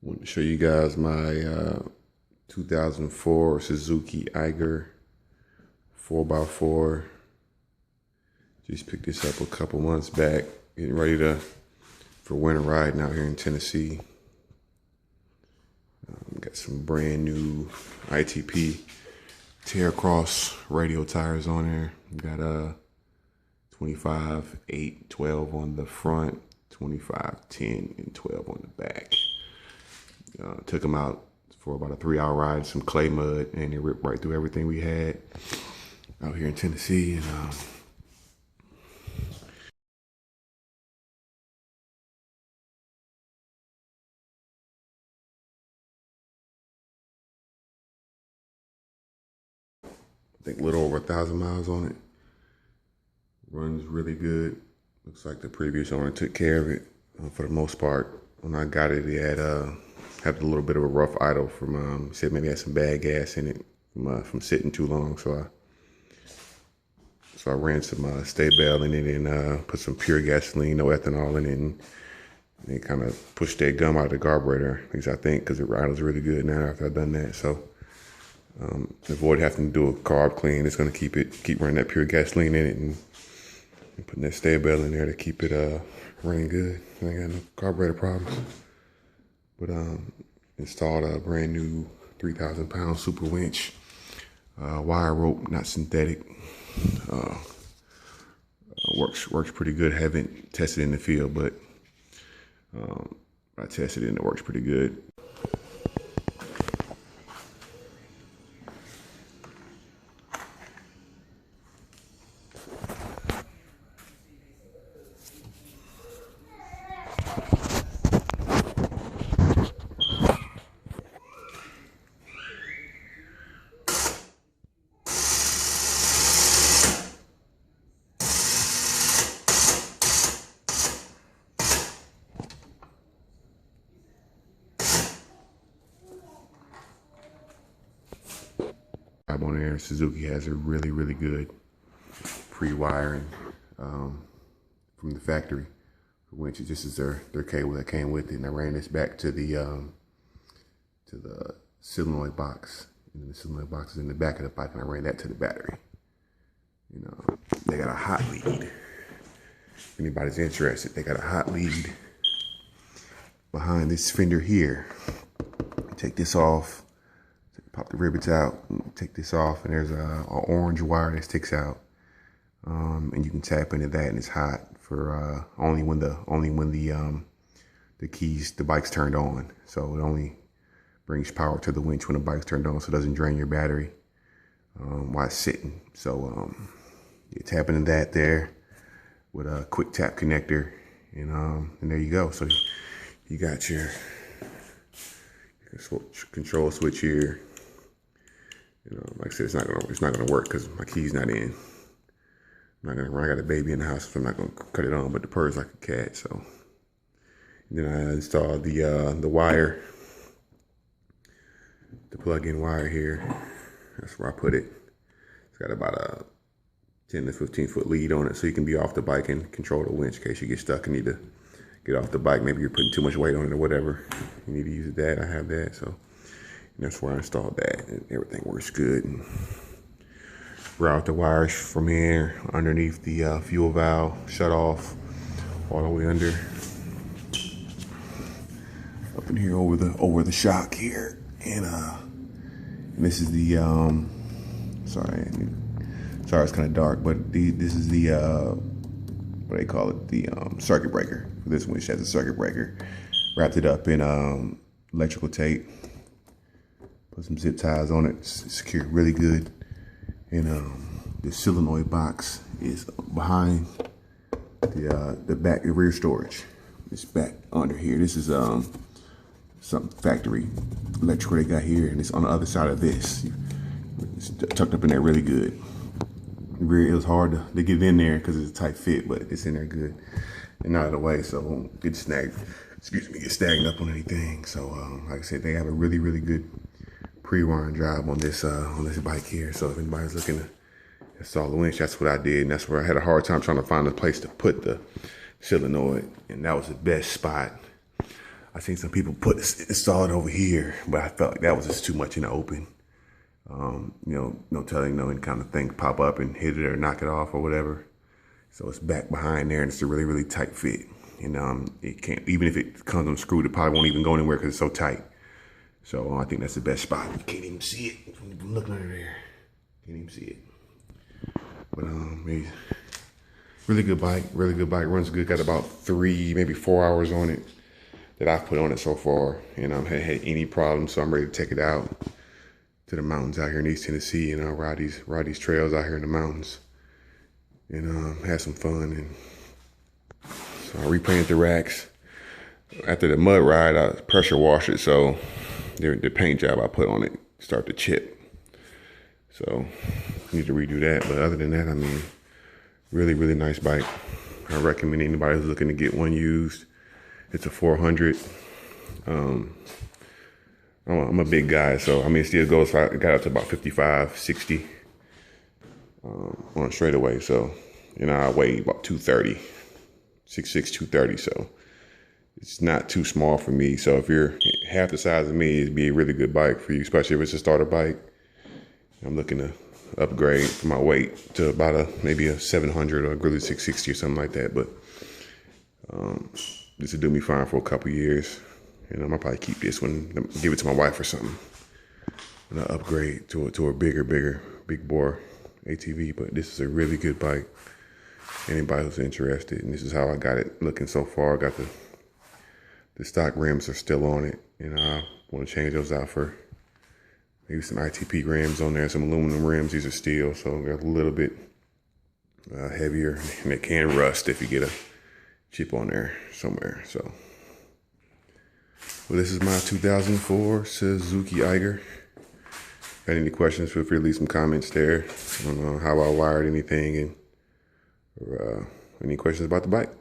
Want to show you guys my 2004 Suzuki Eiger 4x4. Just picked this up a couple months back, getting ready for winter riding out here in Tennessee. Got some brand new ITP Terracross radial tires on there. Got 25, 8, 12 on the front, 25, 10, and 12 on the back. Took them out for about a 3-hour ride, some clay mud, and it ripped right through everything we had out here in Tennessee. And I think a little over 1,000 miles on it. Runs really good. Looks like the previous owner took care of it for the most part. When I got it, it had a little bit of a rough idle from said maybe had some bad gas in it from sitting too long. So I ran some stay bell in it and put some pure gasoline, no ethanol in it, and it kind of pushed that gum out of the carburetor. At least I think, because it idles really good now after I've done that. So avoid having to do a carb clean. It's going to keep running that pure gasoline in it and putting that stay bell in there to keep it running good. I ain't got no carburetor problems. But installed a brand new 3,000-pound super winch, wire rope, not synthetic. Works pretty good. Haven't tested in the field, but I tested it and it works pretty good. On there, Suzuki has a really good pre-wiring from the factory for winches. This is their cable that came with it, and I ran this back to the solenoid box. And the solenoid box is in the back of the bike, and I ran that to the battery. You know, they got a hot lead. If anybody's interested, they got a hot lead behind this fender here. Take this off. Pop the rivets out, take this off, and there's a orange wire that sticks out, and you can tap into that, and it's hot for only when the bike's turned on. So it only brings power to the winch when the bike's turned on, so it doesn't drain your battery while it's sitting. So you tap into that there with a quick tap connector, and there you go. So you got your control switch here. You know, like I said, it's not gonna work because my key's not in. I'm not gonna run. I got a baby in the house, so I'm not gonna cut it on. But the purr's like a cat. So and then I installed the wire, the plug-in wire here. That's where I put it. It's got about a 10 to 15 foot lead on it, so you can be off the bike and control the winch in case you get stuck and need to get off the bike. Maybe you're putting too much weight on it or whatever. You need to use that. I have that, so. And that's where I installed that, and everything works good. And route the wires from here underneath the fuel valve, shut off, all the way under, up in here over the shock here, and this is the sorry it's kind of dark, but this is the what they call it, the circuit breaker for this winch. Has a circuit breaker. Wrapped it up in electrical tape. Put some zip ties on it, secured really good. And the solenoid box is behind the back, the rear storage. It's back under here. This is some factory electrical they got here, and it's on the other side of this. It's tucked up in there really good. The rear, it was hard to get in there because it's a tight fit, but it's in there good and out of the way, so it won't get snagged. Get snagged up on anything. So like I said, they have a really good pre-wiring job on this bike here. So if anybody's looking to install the winch, that's what I did, and that's where I had a hard time trying to find a place to put the solenoid, and that was the best spot I seen some people install it over here, but I felt like that was just too much in the open. You know, no telling, any kind of thing pop up and hit it or knock it off or whatever. So it's back behind there, and it's a really, really tight fit. And it can't, even if it comes unscrewed, it probably won't even go anywhere because it's so tight. So I think that's the best spot. You can't even see it from looking under there. Can't even see it. But really good bike, runs good. Got about 3, maybe 4 hours on it that I've put on it so far. And I haven't had any problems, so I'm ready to take it out to the mountains out here in East Tennessee, and ride these trails out here in the mountains, and have some fun. And so I repainted the racks. After the mud ride, I pressure washed it, so the paint job I put on it started to chip. So I need to redo that. But other than that, I mean, really, really nice bike. I recommend anybody who's looking to get one used. It's a 400. I'm a big guy, so I mean, it still goes. I got up to about 55, 60 on a straightaway. So, I weigh about 230, 6'6", 230. So it's not too small for me. So if you're half the size of me, it'd be a really good bike for you, especially if it's a starter bike. I'm looking to upgrade my weight to about maybe a 700 or really 660 or something like that. But this will do me fine for a couple years. I'll probably keep this one, give it to my wife or something. And I'll upgrade to a big bore ATV. But this is a really good bike. Anybody who's interested, and this is how I got it looking so far. I got the stock rims are still on it, and I want to change those out for maybe some ITP rims on there, some aluminum rims. These are steel, so they're a little bit heavier, and they can rust if you get a chip on there somewhere. So. Well, this is my 2004 Suzuki Eiger. Got any questions, feel free to leave some comments there on how I wired anything, and or any questions about the bike.